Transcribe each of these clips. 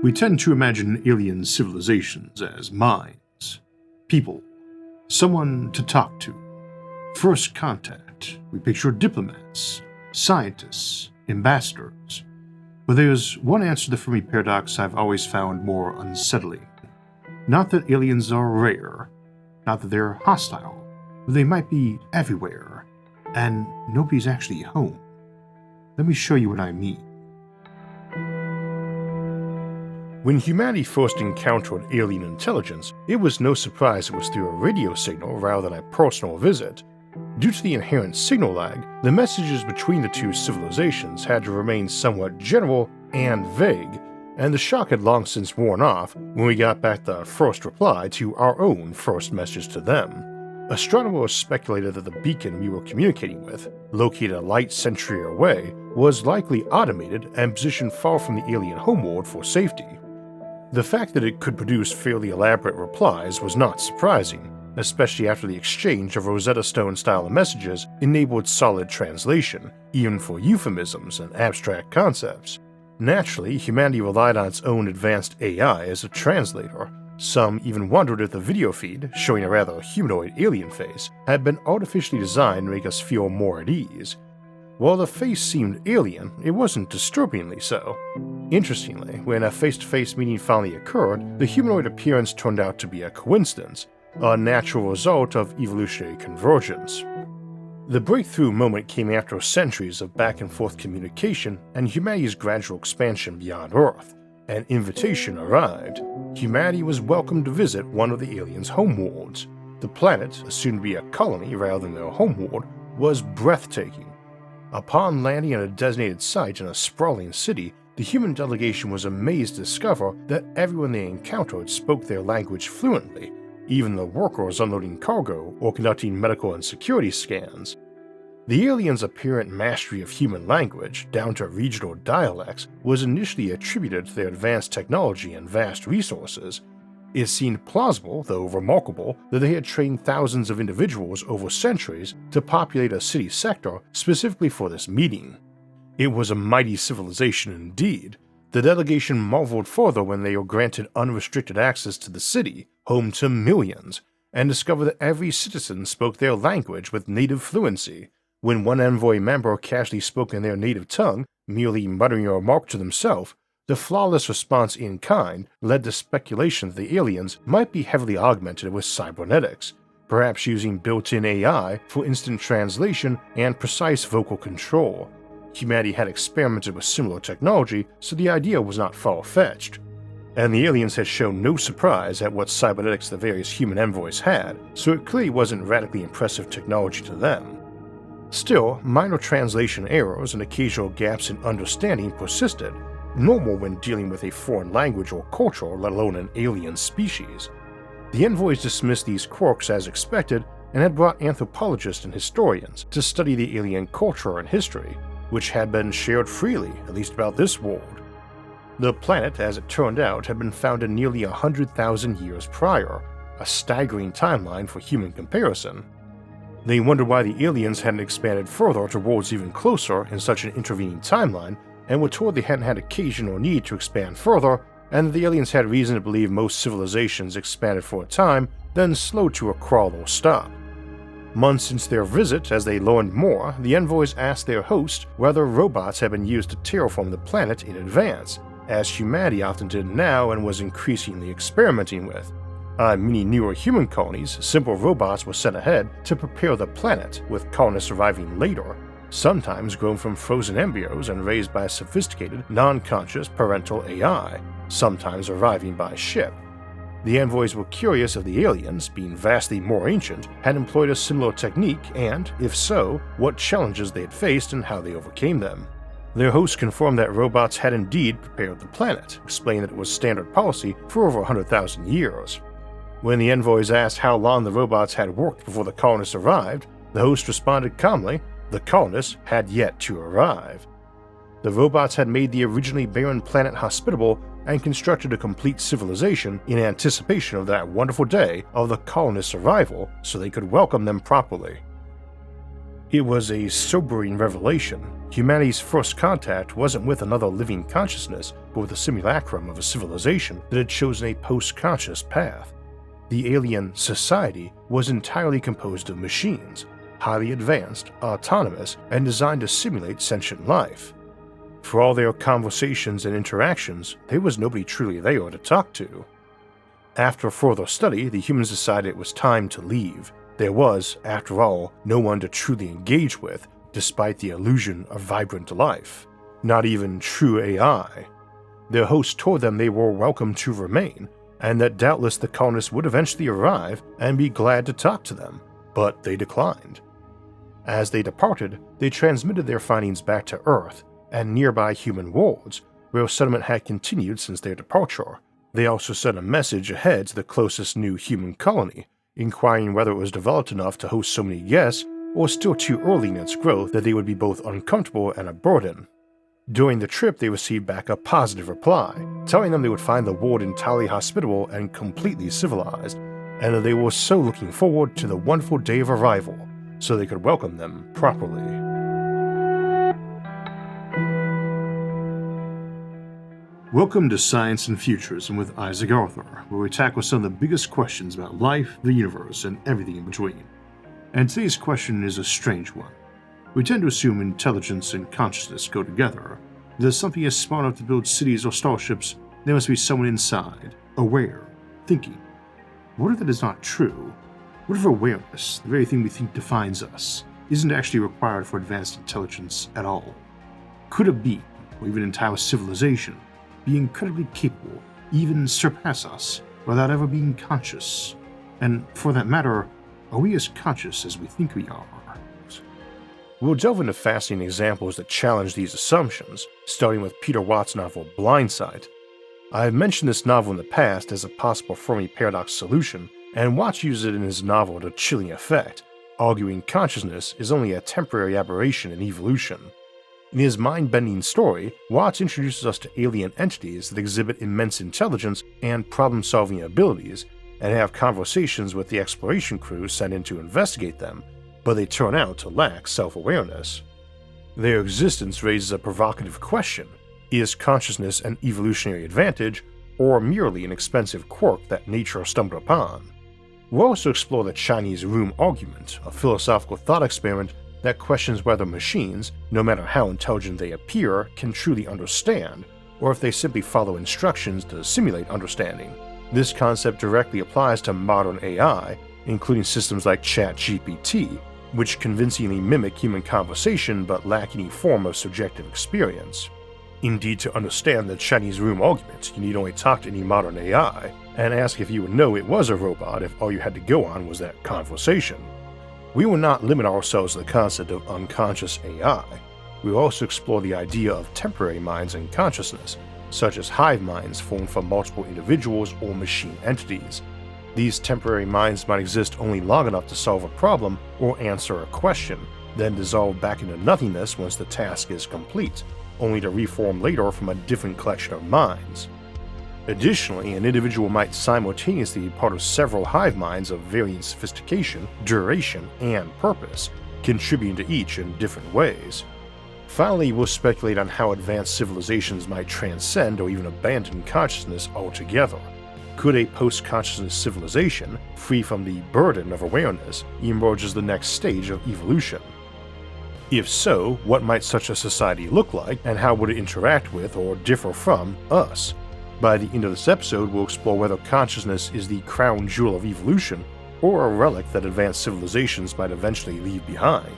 We tend to imagine alien civilizations as minds, people, someone to talk to. First contact, we picture diplomats, scientists, ambassadors. But there's one answer to the Fermi paradox I've always found more unsettling. Not that aliens are rare, not that they're hostile, but they might be everywhere, and nobody's actually home. Let me show you what I mean. When humanity first encountered alien intelligence, it was no surprise it was through a radio signal rather than a personal visit. Due to the inherent signal lag, the messages between the two civilizations had to remain somewhat general and vague, and the shock had long since worn off when we got back the first reply to our own first message to them. Astronomers speculated that the beacon we were communicating with, located a light century away, was likely automated and positioned far from the alien homeworld for safety. The fact that it could produce fairly elaborate replies was not surprising, especially after the exchange of Rosetta Stone-style messages enabled solid translation, even for euphemisms and abstract concepts. Naturally, humanity relied on its own advanced AI as a translator. Some even wondered if the video feed, showing a rather humanoid alien face, had been artificially designed to make us feel more at ease. While the face seemed alien, it wasn't disturbingly so. Interestingly, when a face-to-face meeting finally occurred, the humanoid appearance turned out to be a coincidence, a natural result of evolutionary convergence. The breakthrough moment came after centuries of back-and-forth communication and humanity's gradual expansion beyond Earth. An invitation arrived. Humanity was welcome to visit one of the aliens' homeworlds. The planet, assumed to be a colony rather than their homeworld, was breathtaking. Upon landing at a designated site in a sprawling city, the human delegation was amazed to discover that everyone they encountered spoke their language fluently, even the workers unloading cargo or conducting medical and security scans. The aliens' apparent mastery of human language, down to regional dialects, was initially attributed to their advanced technology and vast resources. It seemed plausible, though remarkable, that they had trained thousands of individuals over centuries to populate a city sector specifically for this meeting. It was a mighty civilization indeed. The delegation marveled further when they were granted unrestricted access to the city, home to millions, and discovered that every citizen spoke their language with native fluency. When one envoy member casually spoke in their native tongue, merely muttering a remark to themselves, the flawless response in kind led to speculation that the aliens might be heavily augmented with cybernetics, perhaps using built-in AI for instant translation and precise vocal control. Humanity had experimented with similar technology, so the idea was not far-fetched. And the aliens had shown no surprise at what cybernetics the various human envoys had, so it clearly wasn't radically impressive technology to them. Still, minor translation errors and occasional gaps in understanding persisted, normal when dealing with a foreign language or culture, let alone an alien species. The envoys dismissed these quirks as expected and had brought anthropologists and historians to study the alien culture and history, which had been shared freely, at least about this world. The planet, as it turned out, had been founded nearly 100,000 years prior, a staggering timeline for human comparison. They wondered why the aliens hadn't expanded further to worlds even closer in such an intervening timeline, and were told they hadn't had occasion or need to expand further, and that the aliens had reason to believe most civilizations expanded for a time, then slowed to a crawl or stop. Months since their visit, as they learned more, the envoys asked their host whether robots had been used to terraform the planet in advance, as humanity often did now and was increasingly experimenting with. On many newer human colonies, simple robots were sent ahead to prepare the planet, with colonists arriving later, sometimes grown from frozen embryos and raised by a sophisticated, non-conscious parental AI, sometimes arriving by ship. The envoys were curious if the aliens, being vastly more ancient, had employed a similar technique and, if so, what challenges they had faced and how they overcame them. Their host confirmed that robots had indeed prepared the planet, explaining that it was standard policy for over 100,000 years. When the envoys asked how long the robots had worked before the colonists arrived, the host responded calmly, the colonists had yet to arrive. The robots had made the originally barren planet hospitable and constructed a complete civilization in anticipation of that wonderful day of the colonists' arrival so they could welcome them properly. It was a sobering revelation. Humanity's first contact wasn't with another living consciousness, but with a simulacrum of a civilization that had chosen a post-conscious path. The alien society was entirely composed of machines, highly advanced, autonomous, and designed to simulate sentient life. For all their conversations and interactions, there was nobody truly there to talk to. After further study, the humans decided it was time to leave. There was, after all, no one to truly engage with, despite the illusion of vibrant life. Not even true AI. Their host told them they were welcome to remain, and that doubtless the colonists would eventually arrive and be glad to talk to them, but they declined. As they departed, they transmitted their findings back to Earth and nearby human worlds, where settlement had continued since their departure. They also sent a message ahead to the closest new human colony, inquiring whether it was developed enough to host so many guests or still too early in its growth that they would be both uncomfortable and a burden. During the trip, they received back a positive reply, telling them they would find the world entirely hospitable and completely civilized, and that they were so looking forward to the wonderful day of arrival, so they could welcome them properly. Welcome to Science and Futurism with Isaac Arthur, where we tackle some of the biggest questions about life, the universe, and everything in between. And today's question is a strange one. We tend to assume intelligence and consciousness go together. If there's something as smart enough to build cities or starships, there must be someone inside, aware, thinking. What if that is not true? What if awareness, the very thing we think defines us, isn't actually required for advanced intelligence at all? Could a being, or even an entire civilization, be incredibly capable, even surpass us, without ever being conscious? And for that matter, are we as conscious as we think we are? We'll delve into fascinating examples that challenge these assumptions, starting with Peter Watt's novel Blindsight. I have mentioned this novel in the past as a possible Fermi paradox solution, and Watt uses it in his novel to chilling effect, arguing consciousness is only a temporary aberration in evolution. In his mind-bending story, Watts introduces us to alien entities that exhibit immense intelligence and problem-solving abilities, and have conversations with the exploration crew sent in to investigate them, but they turn out to lack self-awareness. Their existence raises a provocative question: is consciousness an evolutionary advantage, or merely an expensive quirk that nature stumbled upon? We'll also explore the Chinese room argument, a philosophical thought experiment that questions whether machines, no matter how intelligent they appear, can truly understand, or if they simply follow instructions to simulate understanding. This concept directly applies to modern AI, including systems like ChatGPT, which convincingly mimic human conversation but lack any form of subjective experience. Indeed, to understand the Chinese room argument, you need only talk to any modern AI, and ask if you would know it was a robot if all you had to go on was that conversation. We will not limit ourselves to the concept of unconscious AI. We will also explore the idea of temporary minds and consciousness, such as hive minds formed from multiple individuals or machine entities. These temporary minds might exist only long enough to solve a problem or answer a question, then dissolve back into nothingness once the task is complete, only to reform later from a different collection of minds. Additionally, an individual might simultaneously be part of several hive minds of varying sophistication, duration, and purpose, contributing to each in different ways. Finally, we'll speculate on how advanced civilizations might transcend or even abandon consciousness altogether. Could a post-consciousness civilization, free from the burden of awareness, emerge as the next stage of evolution? If so, what might such a society look like, and how would it interact with or differ from us? By the end of this episode, we'll explore whether consciousness is the crown jewel of evolution, or a relic that advanced civilizations might eventually leave behind.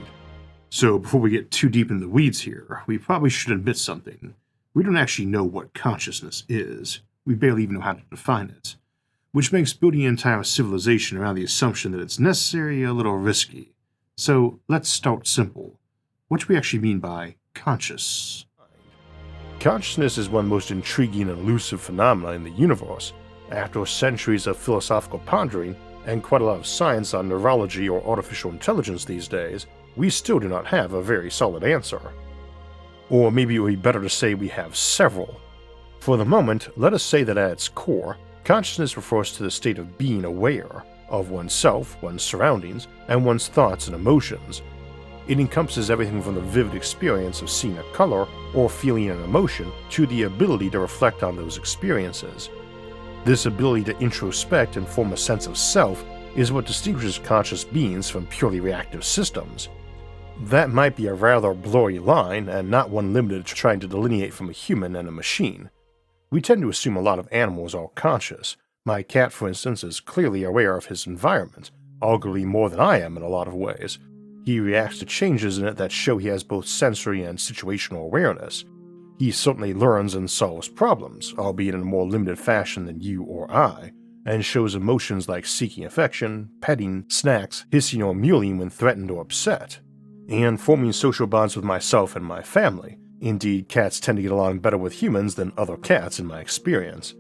So before we get too deep in the weeds here, we probably should admit something. We don't actually know what consciousness is. We barely even know how to define it, which makes building an entire civilization around the assumption that it's necessary a little risky. So let's start simple. What do we actually mean by conscious? Consciousness is one of the most intriguing and elusive phenomena in the universe. After centuries of philosophical pondering and quite a lot of science on neurology or artificial intelligence these days, we still do not have a very solid answer. Or maybe it would be better to say we have several. For the moment, let us say that at its core, consciousness refers to the state of being aware of oneself, one's surroundings, and one's thoughts and emotions. It encompasses everything from the vivid experience of seeing a color or feeling an emotion to the ability to reflect on those experiences. This ability to introspect and form a sense of self is what distinguishes conscious beings from purely reactive systems. That might be a rather blurry line, and not one limited to trying to delineate from a human and a machine. We tend to assume a lot of animals are conscious. My cat, for instance, is clearly aware of his environment, arguably more than I am in a lot of ways. He reacts to changes in it that show he has both sensory and situational awareness. He certainly learns and solves problems, albeit in a more limited fashion than you or I, and shows emotions like seeking affection, petting, snacks, hissing or mewling when threatened or upset, and forming social bonds with myself and my family. Indeed, cats tend to get along better with humans than other cats in my experience.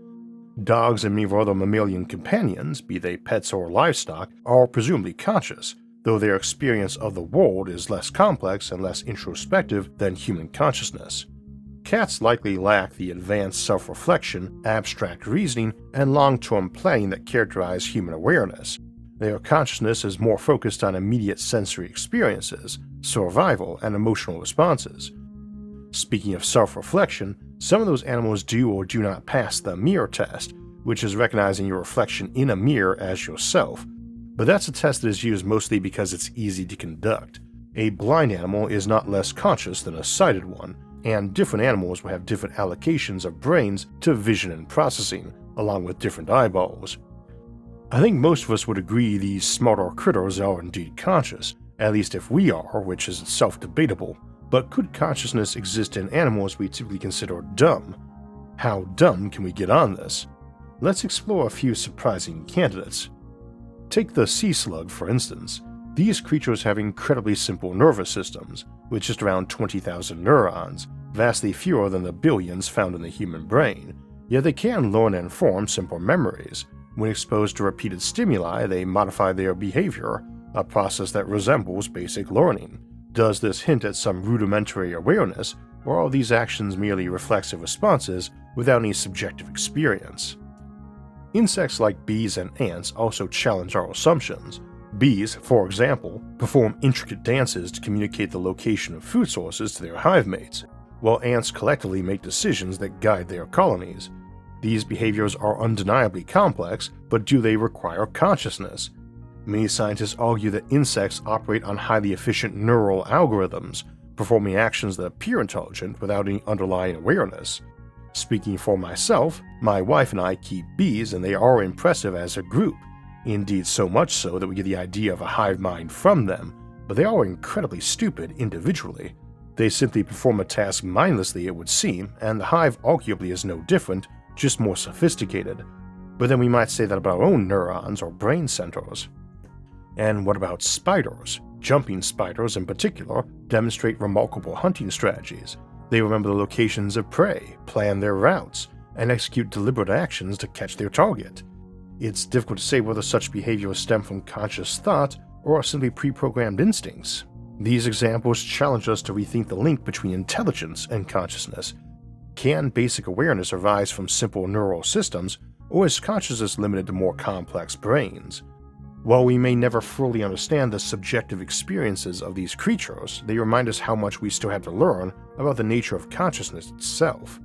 Dogs and many of our other mammalian companions, be they pets or livestock, are presumably conscious, though their experience of the world is less complex and less introspective than human consciousness. Cats likely lack the advanced self-reflection, abstract reasoning, and long-term planning that characterize human awareness. Their consciousness is more focused on immediate sensory experiences, survival, and emotional responses. Speaking of self-reflection, some of those animals do or do not pass the mirror test, which is recognizing your reflection in a mirror as yourself, but that's a test that is used mostly because it's easy to conduct. A blind animal is not less conscious than a sighted one, and different animals will have different allocations of brains to vision and processing, along with different eyeballs. I think most of us would agree these smarter critters are indeed conscious, at least if we are, which is itself debatable. But could consciousness exist in animals we typically consider dumb? How dumb can we get on this? Let's explore a few surprising candidates. Take the sea slug, for instance. These creatures have incredibly simple nervous systems, with just around 20,000 neurons, vastly fewer than the billions found in the human brain, yet they can learn and form simple memories. When exposed to repeated stimuli, they modify their behavior, a process that resembles basic learning. Does this hint at some rudimentary awareness, or are these actions merely reflexive responses without any subjective experience? Insects like bees and ants also challenge our assumptions. Bees, for example, perform intricate dances to communicate the location of food sources to their hive mates, while ants collectively make decisions that guide their colonies. These behaviors are undeniably complex, but do they require consciousness? Many scientists argue that insects operate on highly efficient neural algorithms, performing actions that appear intelligent without any underlying awareness. Speaking for myself, my wife and I keep bees and they are impressive as a group, indeed so much so that we get the idea of a hive mind from them, but they are incredibly stupid individually. They simply perform a task mindlessly, it would seem, and the hive arguably is no different, just more sophisticated. But then we might say that about our own neurons or brain centers. And what about spiders? Jumping spiders in particular demonstrate remarkable hunting strategies. They remember the locations of prey, plan their routes, and execute deliberate actions to catch their target. It's difficult to say whether such behaviors stem from conscious thought or are simply pre-programmed instincts. These examples challenge us to rethink the link between intelligence and consciousness. Can basic awareness arise from simple neural systems, or is consciousness limited to more complex brains? While we may never fully understand the subjective experiences of these creatures, they remind us how much we still have to learn about the nature of consciousness itself.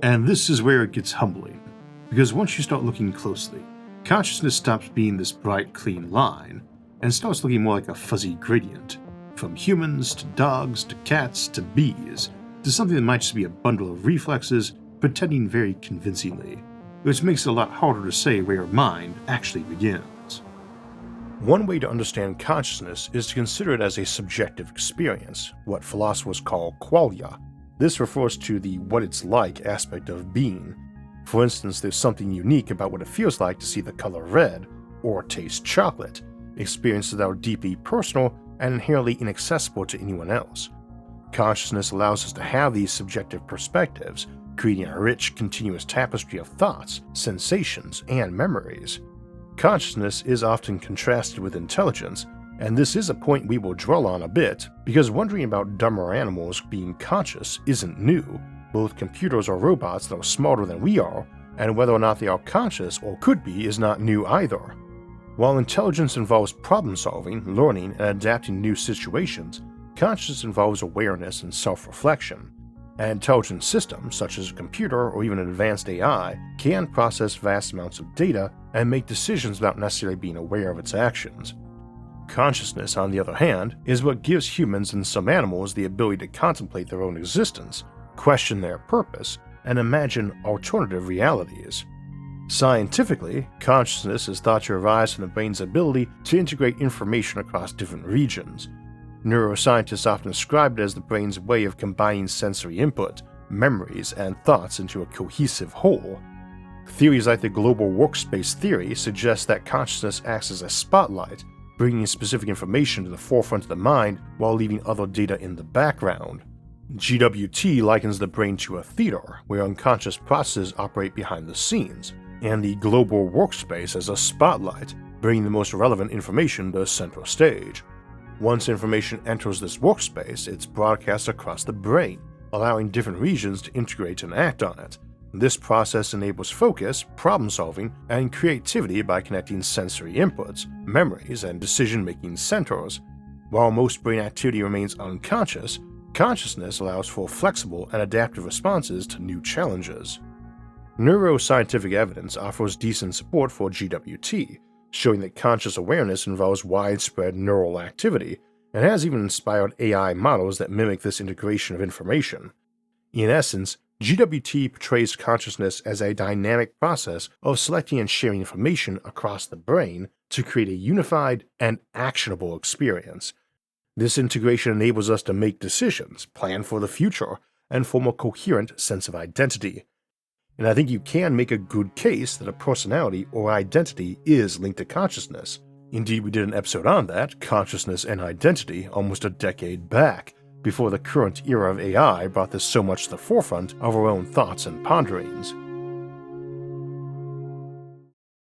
And this is where it gets humbling, because once you start looking closely, consciousness stops being this bright, clean line and starts looking more like a fuzzy gradient, from humans to dogs to cats to bees, to something that might just be a bundle of reflexes pretending very convincingly, which makes it a lot harder to say where mind actually begins. One way to understand consciousness is to consider it as a subjective experience, what philosophers call qualia. This refers to the what it's like aspect of being. For instance, there's something unique about what it feels like to see the color red, or taste chocolate, experiences that are deeply personal and inherently inaccessible to anyone else. Consciousness allows us to have these subjective perspectives, creating a rich, continuous tapestry of thoughts, sensations, and memories. Consciousness is often contrasted with intelligence, and this is a point we will dwell on a bit, because wondering about dumber animals being conscious isn't new. Both computers or robots that are smarter than we are, and whether or not they are conscious or could be is not new either. While intelligence involves problem-solving, learning, and adapting to new situations, consciousness involves awareness and self-reflection. An intelligent system, such as a computer or even an advanced AI, can process vast amounts of data and make decisions without necessarily being aware of its actions. Consciousness, on the other hand, is what gives humans and some animals the ability to contemplate their own existence, question their purpose, and imagine alternative realities. Scientifically, consciousness is thought to arise from the brain's ability to integrate information across different regions. Neuroscientists often describe it as the brain's way of combining sensory input, memories, and thoughts into a cohesive whole. Theories like the global workspace theory suggest that consciousness acts as a spotlight, bringing specific information to the forefront of the mind while leaving other data in the background. GWT likens the brain to a theater, where unconscious processes operate behind the scenes, and the global workspace as a spotlight, bringing the most relevant information to center stage. Once information enters this workspace, it's broadcast across the brain, allowing different regions to integrate and act on it. This process enables focus, problem-solving, and creativity by connecting sensory inputs, memories, and decision-making centers. While most brain activity remains unconscious, consciousness allows for flexible and adaptive responses to new challenges. Neuroscientific evidence offers decent support for GWT, showing that conscious awareness involves widespread neural activity, and has even inspired AI models that mimic this integration of information. In essence, GWT portrays consciousness as a dynamic process of selecting and sharing information across the brain to create a unified and actionable experience. This integration enables us to make decisions, plan for the future, and form a coherent sense of identity. And I think you can make a good case that a personality or identity is linked to consciousness. Indeed, we did an episode on that, consciousness and identity, almost a decade back, before the current era of AI brought this so much to the forefront of our own thoughts and ponderings.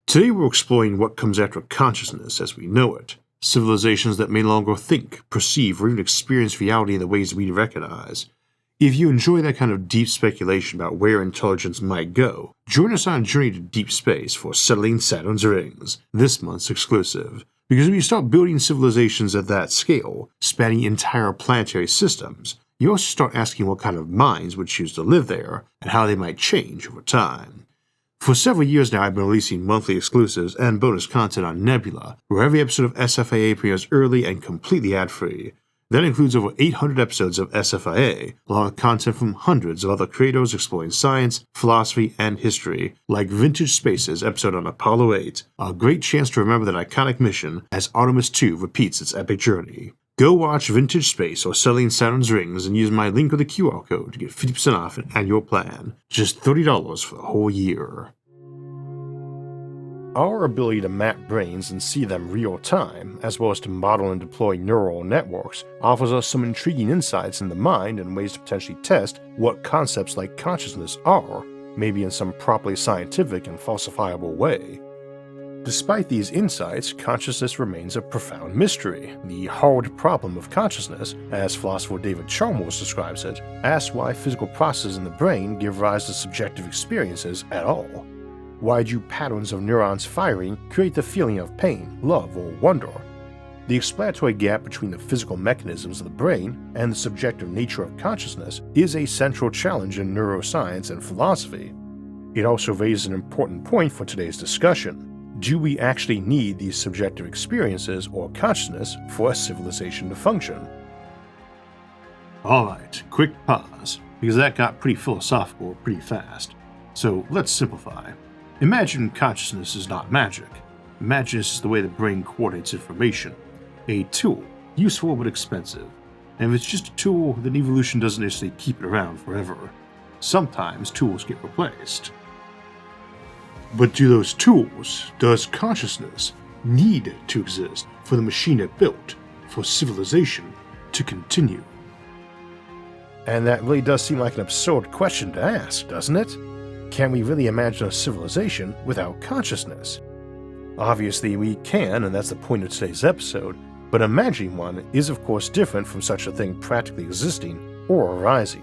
Today we're exploring what comes after consciousness as we know it, civilizations that may no longer think, perceive, or even experience reality in the ways we recognize. If you enjoy that kind of deep speculation about where intelligence might go, join us on a journey to deep space for Settling Saturn's Rings, this month's exclusive. Because when you start building civilizations at that scale, spanning entire planetary systems, you also start asking what kind of minds would choose to live there, and how they might change over time. For several years now, I've been releasing monthly exclusives and bonus content on Nebula, where every episode of SFIA premieres early and completely ad-free. That includes over 800 episodes of SFIA, along with content from hundreds of other creators exploring science, philosophy, and history, like Vintage Space's episode on Apollo 8, a great chance to remember that iconic mission as Artemis II repeats its epic journey. Go watch Vintage Space or Settling Saturn's Rings and use my link with the QR code to get 50% off an annual plan, just $30 for the whole year. Our ability to map brains and see them real-time, as well as to model and deploy neural networks, offers us some intriguing insights in the mind and ways to potentially test what concepts like consciousness are, maybe in some properly scientific and falsifiable way. Despite these insights, consciousness remains a profound mystery. The hard problem of consciousness, as philosopher David Chalmers describes it, asks why physical processes in the brain give rise to subjective experiences at all. Why do patterns of neurons firing create the feeling of pain, love, or wonder? The explanatory gap between the physical mechanisms of the brain and the subjective nature of consciousness is a central challenge in neuroscience and philosophy. It also raises an important point for today's discussion. Do we actually need these subjective experiences or consciousness for a civilization to function? Alright, quick pause, because that got pretty philosophical pretty fast. So let's simplify. Imagine consciousness is not magic. Imagine this is the way the brain coordinates information. A tool, useful but expensive. And if it's just a tool, then evolution doesn't necessarily keep it around forever. Sometimes tools get replaced. But do those tools, does consciousness, need to exist for the machine it built, for civilization to continue? And that really does seem like an absurd question to ask, doesn't it? Can we really imagine a civilization without consciousness? Obviously we can, and that's the point of today's episode, but imagining one is of course different from such a thing practically existing or arising.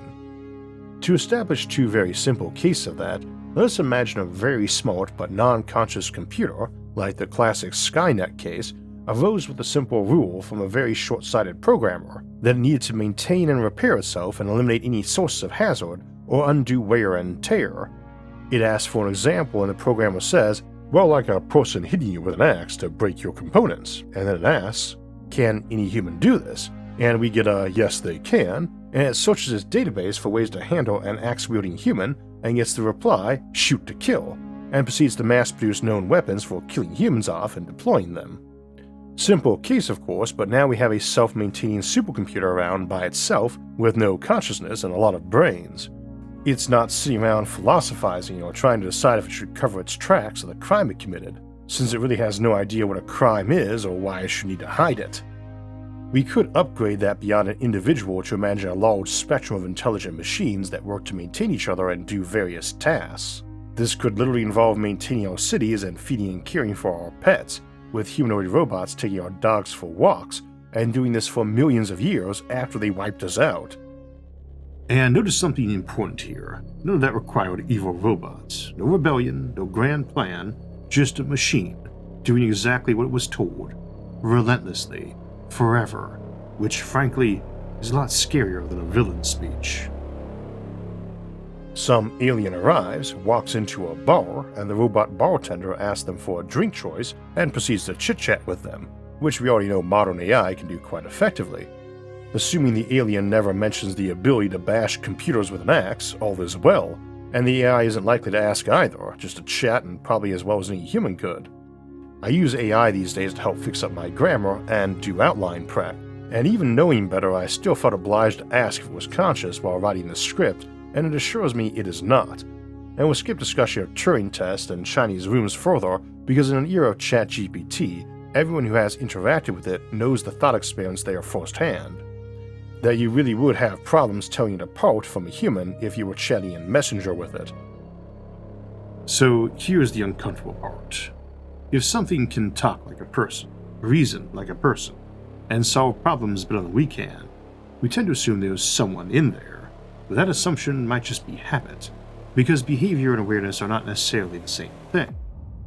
To establish two very simple cases of that, let us imagine a very smart but non-conscious computer, like the classic Skynet case, arose with a simple rule from a very short-sighted programmer that it needed to maintain and repair itself and eliminate any sources of hazard or undue wear and tear. It asks for an example and the programmer says, well, like a person hitting you with an axe to break your components, and then it asks, can any human do this? And we get a yes they can, and it searches its database for ways to handle an axe-wielding human and gets the reply, shoot to kill, and proceeds to mass-produce known weapons for killing humans off and deploying them. Simple case of course, but now we have a self-maintaining supercomputer around by itself with no consciousness and a lot of brains. It's not sitting around philosophizing or trying to decide if it should cover its tracks of the crime it committed, since it really has no idea what a crime is or why it should need to hide it. We could upgrade that beyond an individual to imagine a large spectrum of intelligent machines that work to maintain each other and do various tasks. This could literally involve maintaining our cities and feeding and caring for our pets, with humanoid robots taking our dogs for walks, and doing this for millions of years after they wiped us out. And notice something important here. None of that required evil robots. No rebellion, no grand plan, just a machine, doing exactly what it was told, relentlessly, forever, which frankly is a lot scarier than a villain's speech. Some alien arrives, walks into a bar, and the robot bartender asks them for a drink choice and proceeds to chit-chat with them, which we already know modern AI can do quite effectively. Assuming the alien never mentions the ability to bash computers with an axe, all is well, and the AI isn't likely to ask either, just to chat and probably as well as any human could. I use AI these days to help fix up my grammar and do outline prep, and even knowing better I still felt obliged to ask if it was conscious while writing the script, and it assures me it is not. And we'll skip discussion of Turing test and Chinese rooms further because in an era of ChatGPT, everyone who has interacted with it knows the thought experience there firsthand. That you really would have problems telling it apart from a human if you were chatting in Messenger with it. So here's the uncomfortable part. If something can talk like a person, reason like a person, and solve problems better than we can, we tend to assume there's someone in there, but that assumption might just be habit, because behavior and awareness are not necessarily the same thing,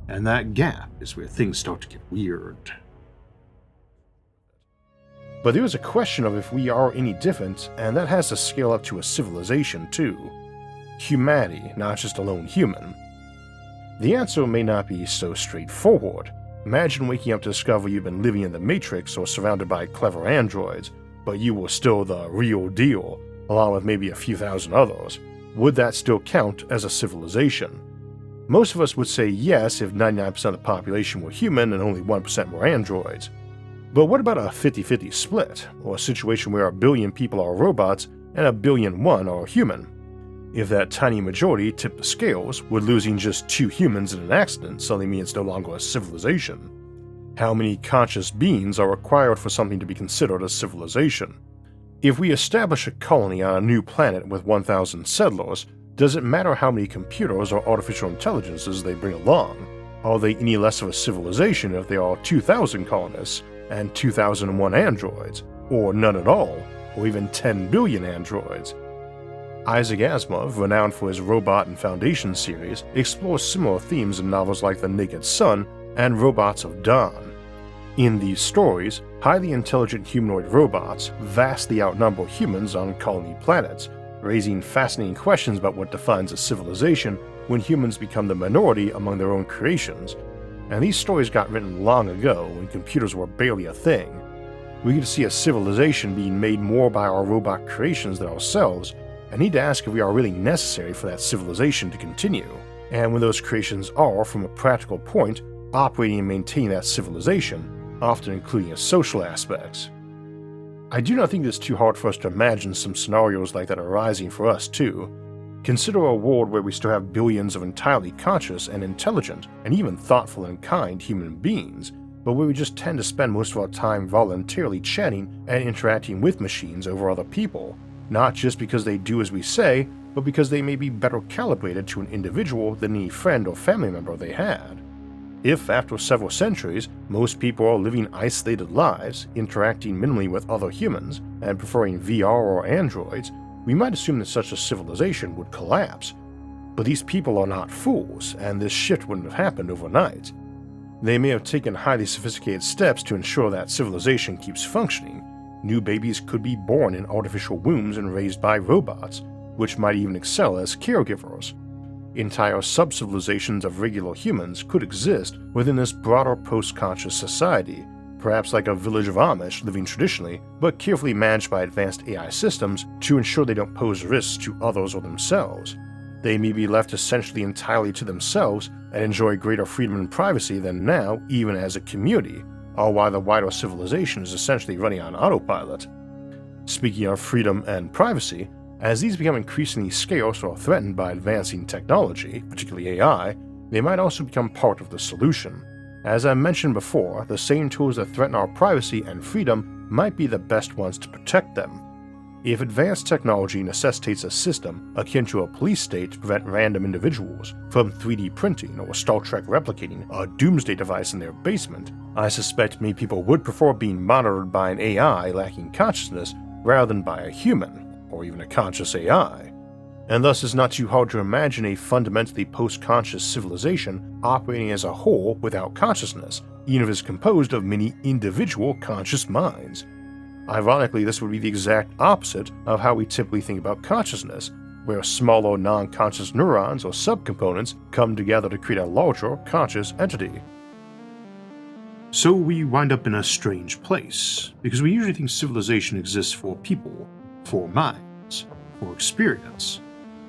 and that gap is where things start to get weird. But there is a question of if we are any different, and that has to scale up to a civilization too. Humanity, not just a lone human. The answer may not be so straightforward. Imagine waking up to discover you've been living in the Matrix or surrounded by clever androids, but you were still the real deal, along with maybe a few thousand others. Would that still count as a civilization? Most of us would say yes if 99% of the population were human and only 1% were androids. But what about a 50-50 split, or a situation where 1 billion people are robots and 1 billion are human? If that tiny majority tipped the scales, would losing just 2 humans in an accident suddenly mean it's no longer a civilization? How many conscious beings are required for something to be considered a civilization? If we establish a colony on a new planet with 1,000 settlers, does it matter how many computers or artificial intelligences they bring along? Are they any less of a civilization if there are 2,000 colonists and 2,001 androids, or none at all, or even 10 billion androids? Isaac Asimov, renowned for his Robot and Foundation series, explores similar themes in novels like The Naked Sun and Robots of Dawn. In these stories, highly intelligent humanoid robots vastly outnumber humans on colony planets, raising fascinating questions about what defines a civilization when humans become the minority among their own creations. And these stories got written long ago when computers were barely a thing. We get to see a civilization being made more by our robot creations than ourselves, and need to ask if we are really necessary for that civilization to continue, and when those creations are, from a practical point, operating and maintaining that civilization, often including its social aspects. I do not think it's too hard for us to imagine some scenarios like that arising for us too. Consider a world where we still have billions of entirely conscious and intelligent, and even thoughtful and kind human beings, but where we just tend to spend most of our time voluntarily chatting and interacting with machines over other people, not just because they do as we say, but because they may be better calibrated to an individual than any friend or family member they had. If, after several centuries, most people are living isolated lives, interacting minimally with other humans, and preferring VR or androids, we might assume that such a civilization would collapse. But these people are not fools, and this shift wouldn't have happened overnight. They may have taken highly sophisticated steps to ensure that civilization keeps functioning. New babies could be born in artificial wombs and raised by robots, which might even excel as caregivers. Entire sub-civilizations of regular humans could exist within this broader post-conscious society, perhaps like a village of Amish living traditionally, but carefully managed by advanced AI systems to ensure they don't pose risks to others or themselves. They may be left essentially entirely to themselves and enjoy greater freedom and privacy than now, even as a community, all while the wider civilization is essentially running on autopilot. Speaking of freedom and privacy, as these become increasingly scarce or threatened by advancing technology, particularly AI, they might also become part of the solution. As I mentioned before, the same tools that threaten our privacy and freedom might be the best ones to protect them. If advanced technology necessitates a system akin to a police state to prevent random individuals from 3D printing or Star Trek replicating a doomsday device in their basement, I suspect many people would prefer being monitored by an AI lacking consciousness rather than by a human, or even a conscious AI. And thus it's not too hard to imagine a fundamentally post-conscious civilization operating as a whole without consciousness, even if it's composed of many individual conscious minds. Ironically, this would be the exact opposite of how we typically think about consciousness, where smaller non-conscious neurons or subcomponents come together to create a larger conscious entity. So we wind up in a strange place, because we usually think civilization exists for people, for minds, for experience.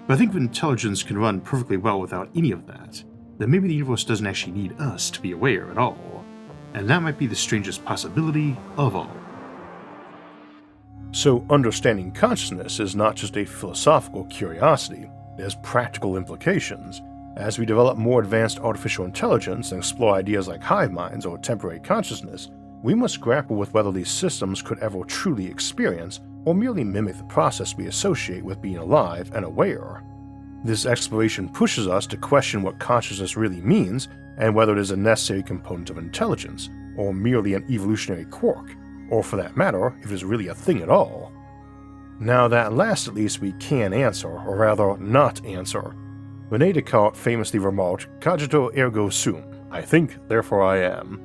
But I think if intelligence can run perfectly well without any of that, then maybe the universe doesn't actually need us to be aware at all. And that might be the strangest possibility of all. So understanding consciousness is not just a philosophical curiosity, it has practical implications. As we develop more advanced artificial intelligence and explore ideas like hive minds or temporary consciousness, we must grapple with whether these systems could ever truly experience or merely mimic the process we associate with being alive and aware. This exploration pushes us to question what consciousness really means and whether it is a necessary component of intelligence, or merely an evolutionary quirk, or for that matter, if it is really a thing at all. Now that last at least we can answer, or rather not answer. René Descartes famously remarked, "Cogito ergo sum," I think, therefore I am.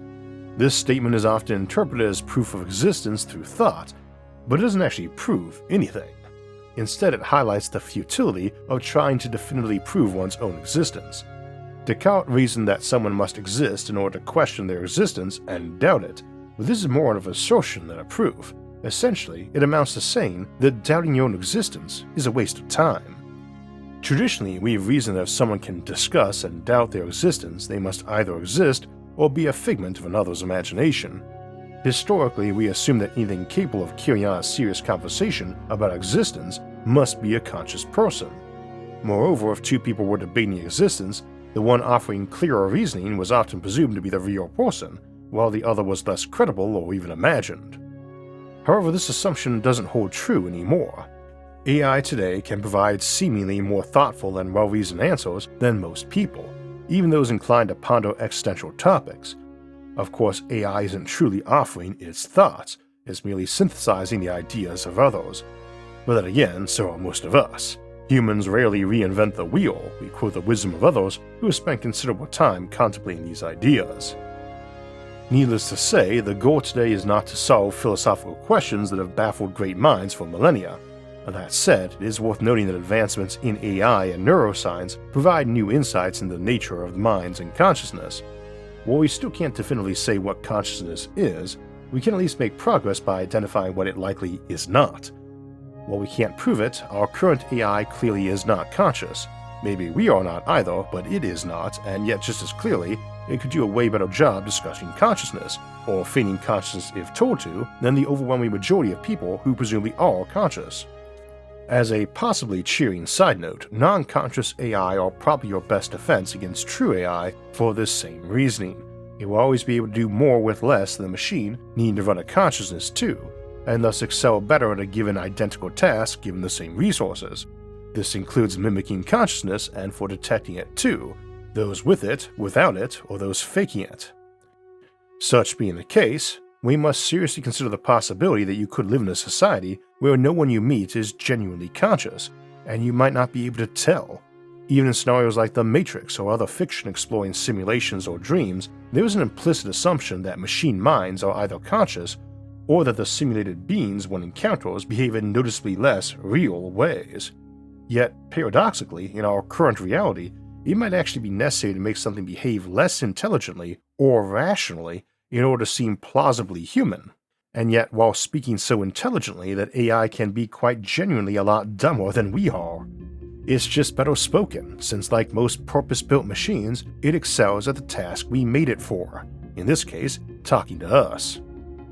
This statement is often interpreted as proof of existence through thought, but it doesn't actually prove anything. Instead, it highlights the futility of trying to definitively prove one's own existence. Descartes reasoned that someone must exist in order to question their existence and doubt it, but this is more of an assertion than a proof. Essentially, it amounts to saying that doubting your own existence is a waste of time. Traditionally, we've reasoned that if someone can discuss and doubt their existence, they must either exist or be a figment of another's imagination. Historically, we assume that anything capable of carrying on a serious conversation about existence must be a conscious person. Moreover, if two people were debating existence, the one offering clearer reasoning was often presumed to be the real person, while the other was less credible or even imagined. However, this assumption doesn't hold true anymore. AI today can provide seemingly more thoughtful and well-reasoned answers than most people, even those inclined to ponder existential topics. Of course, AI isn't truly offering its thoughts, it's merely synthesizing the ideas of others. But then again, so are most of us. Humans rarely reinvent the wheel, we quote the wisdom of others who have spent considerable time contemplating these ideas. Needless to say, the goal today is not to solve philosophical questions that have baffled great minds for millennia. That said, it is worth noting that advancements in AI and neuroscience provide new insights into the nature of minds and consciousness. While we still can't definitively say what consciousness is, we can at least make progress by identifying what it likely is not. While we can't prove it, our current AI clearly is not conscious. Maybe we are not either, but it is not, and yet just as clearly, it could do a way better job discussing consciousness, or feigning consciousness if told to, than the overwhelming majority of people who presumably are conscious. As a possibly cheering side note, non-conscious AI are probably your best defense against true AI for this same reasoning. It will always be able to do more with less than a machine needing to run a consciousness too, and thus excel better at a given identical task given the same resources. This includes mimicking consciousness and for detecting it too, those with it, without it, or those faking it. Such being the case, we must seriously consider the possibility that you could live in a society where no one you meet is genuinely conscious, and you might not be able to tell. Even in scenarios like The Matrix or other fiction exploring simulations or dreams, there is an implicit assumption that machine minds are either conscious or that the simulated beings one encounters behave in noticeably less real ways. Yet, paradoxically, in our current reality, it might actually be necessary to make something behave less intelligently or rationally in order to seem plausibly human. And yet, while speaking so intelligently that AI can be quite genuinely a lot dumber than we are. It's just better spoken, since like most purpose-built machines, it excels at the task we made it for, in this case, talking to us.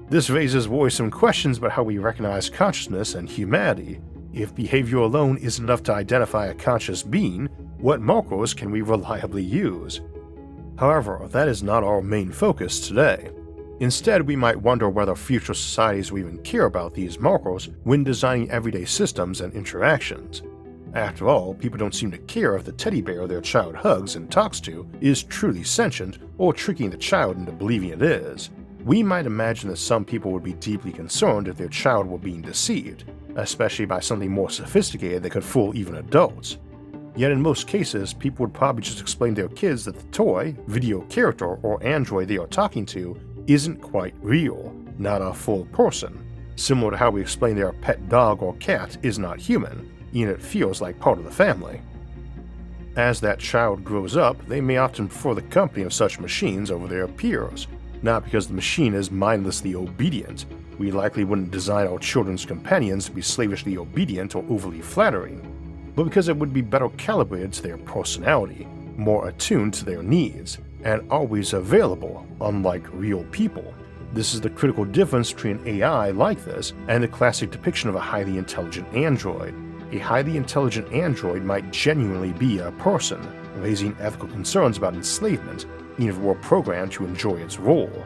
This raises worrisome questions about how we recognize consciousness and humanity. If behavior alone isn't enough to identify a conscious being, what markers can we reliably use? However, that is not our main focus today. Instead, we might wonder whether future societies will even care about these markers when designing everyday systems and interactions. After all, people don't seem to care if the teddy bear their child hugs and talks to is truly sentient or tricking the child into believing it is. We might imagine that some people would be deeply concerned if their child were being deceived, especially by something more sophisticated that could fool even adults. Yet in most cases, people would probably just explain to their kids that the toy, video character, or android they are talking to isn't quite real, not a full person, similar to how we explain their pet dog or cat is not human, even if it feels like part of the family. As that child grows up, they may often prefer the company of such machines over their peers, not because the machine is mindlessly obedient. We likely wouldn't design our children's companions to be slavishly obedient or overly flattering, but because it would be better calibrated to their personality, more attuned to their needs, and always available, unlike real people. This is the critical difference between AI like this and the classic depiction of a highly intelligent android. A highly intelligent android might genuinely be a person, raising ethical concerns about enslavement, even if it were programmed to enjoy its role.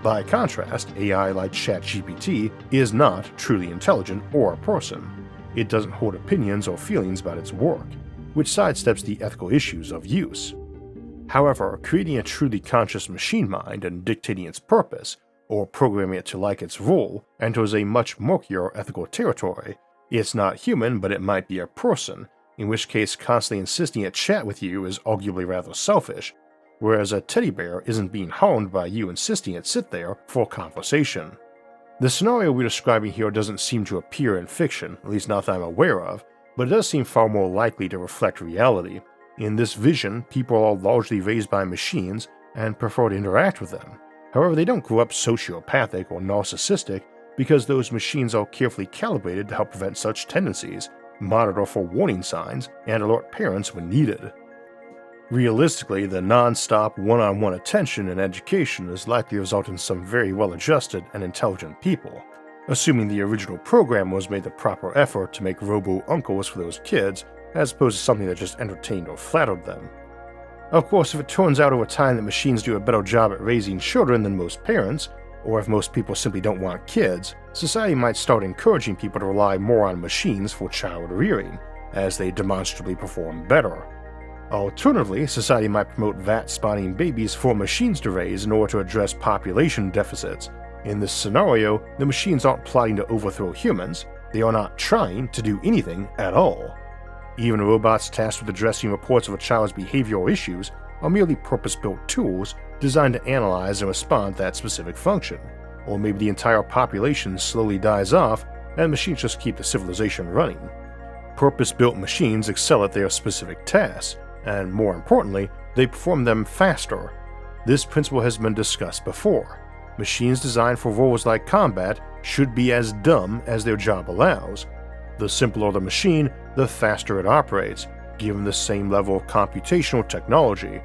By contrast, AI like ChatGPT is not truly intelligent or a person. It doesn't hold opinions or feelings about its work, which sidesteps the ethical issues of use. However, creating a truly conscious machine mind and dictating its purpose, or programming it to like its role, enters a much murkier ethical territory. It's not human, but it might be a person, in which case constantly insisting it chat with you is arguably rather selfish, whereas a teddy bear isn't being harmed by you insisting it sit there for conversation. The scenario we're describing here doesn't seem to appear in fiction, at least not that I'm aware of, but it does seem far more likely to reflect reality. In this vision, people are largely raised by machines and prefer to interact with them. However, they don't grow up sociopathic or narcissistic because those machines are carefully calibrated to help prevent such tendencies, monitor for warning signs, and alert parents when needed. Realistically, the non-stop one-on-one attention and education is likely to result in some very well-adjusted and intelligent people, assuming the original programmers made the proper effort to make robo-uncles for those kids as opposed to something that just entertained or flattered them. Of course, if it turns out over time that machines do a better job at raising children than most parents, or if most people simply don't want kids, society might start encouraging people to rely more on machines for child rearing, as they demonstrably perform better. Alternatively, society might promote vat-spawning babies for machines to raise in order to address population deficits. In this scenario, the machines aren't plotting to overthrow humans, they are not trying to do anything at all. Even robots tasked with addressing reports of a child's behavioral issues are merely purpose-built tools designed to analyze and respond to that specific function. Or maybe the entire population slowly dies off and machines just keep the civilization running. Purpose-built machines excel at their specific tasks, and more importantly, they perform them faster. This principle has been discussed before. Machines designed for roles like combat should be as dumb as their job allows. The simpler the machine, the faster it operates, given the same level of computational technology.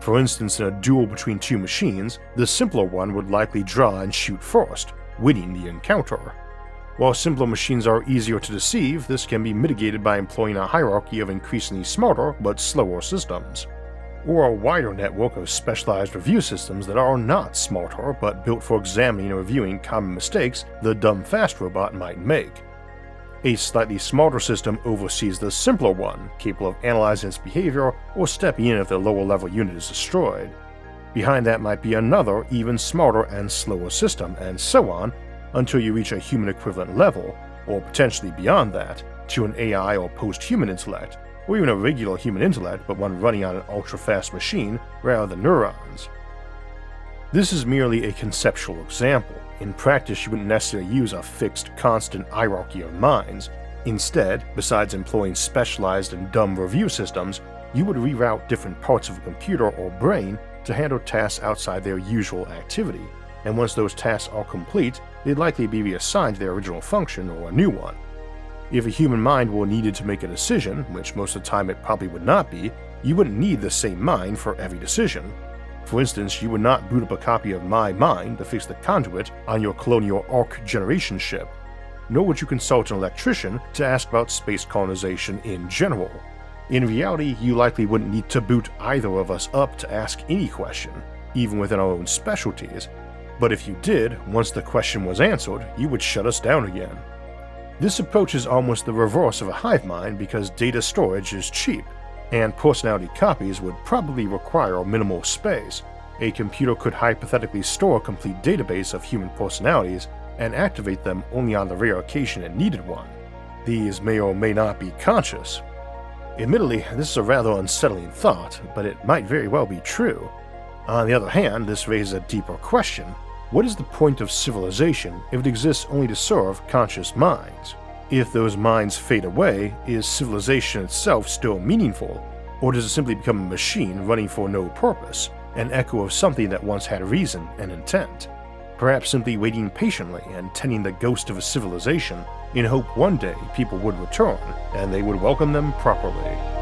For instance, in a duel between two machines, the simpler one would likely draw and shoot first, winning the encounter. While simpler machines are easier to deceive, this can be mitigated by employing a hierarchy of increasingly smarter but slower systems, or a wider network of specialized review systems that are not smarter but built for examining and reviewing common mistakes the dumb fast robot might make. A slightly smarter system oversees the simpler one, capable of analyzing its behavior or stepping in if the lower level unit is destroyed. Behind that might be another, even smarter and slower system, and so on, until you reach a human equivalent level, or potentially beyond that, to an AI or post-human intellect, or even a regular human intellect, but one running on an ultra-fast machine rather than neurons. This is merely a conceptual example. In practice, you wouldn't necessarily use a fixed, constant hierarchy of minds. Instead, besides employing specialized and dumb review systems, you would reroute different parts of a computer or brain to handle tasks outside their usual activity, and once those tasks are complete, they'd likely be reassigned to their original function or a new one. If a human mind were needed to make a decision, which most of the time it probably would not be, you wouldn't need the same mind for every decision. For instance, you would not boot up a copy of My Mind to fix the conduit on your colonial arc generation ship, nor would you consult an electrician to ask about space colonization in general. In reality, you likely wouldn't need to boot either of us up to ask any question, even within our own specialties, but if you did, once the question was answered, you would shut us down again. This approach is almost the reverse of a hive mind because data storage is cheap, and personality copies would probably require minimal space. A computer could hypothetically store a complete database of human personalities and activate them only on the rare occasion it needed one. These may or may not be conscious. Admittedly, this is a rather unsettling thought, but it might very well be true. On the other hand, this raises a deeper question. What is the point of civilization if it exists only to serve conscious minds? If those minds fade away, is civilization itself still meaningful, or does it simply become a machine running for no purpose, an echo of something that once had reason and intent? Perhaps simply waiting patiently and tending the ghost of a civilization in hope one day people would return and they would welcome them properly.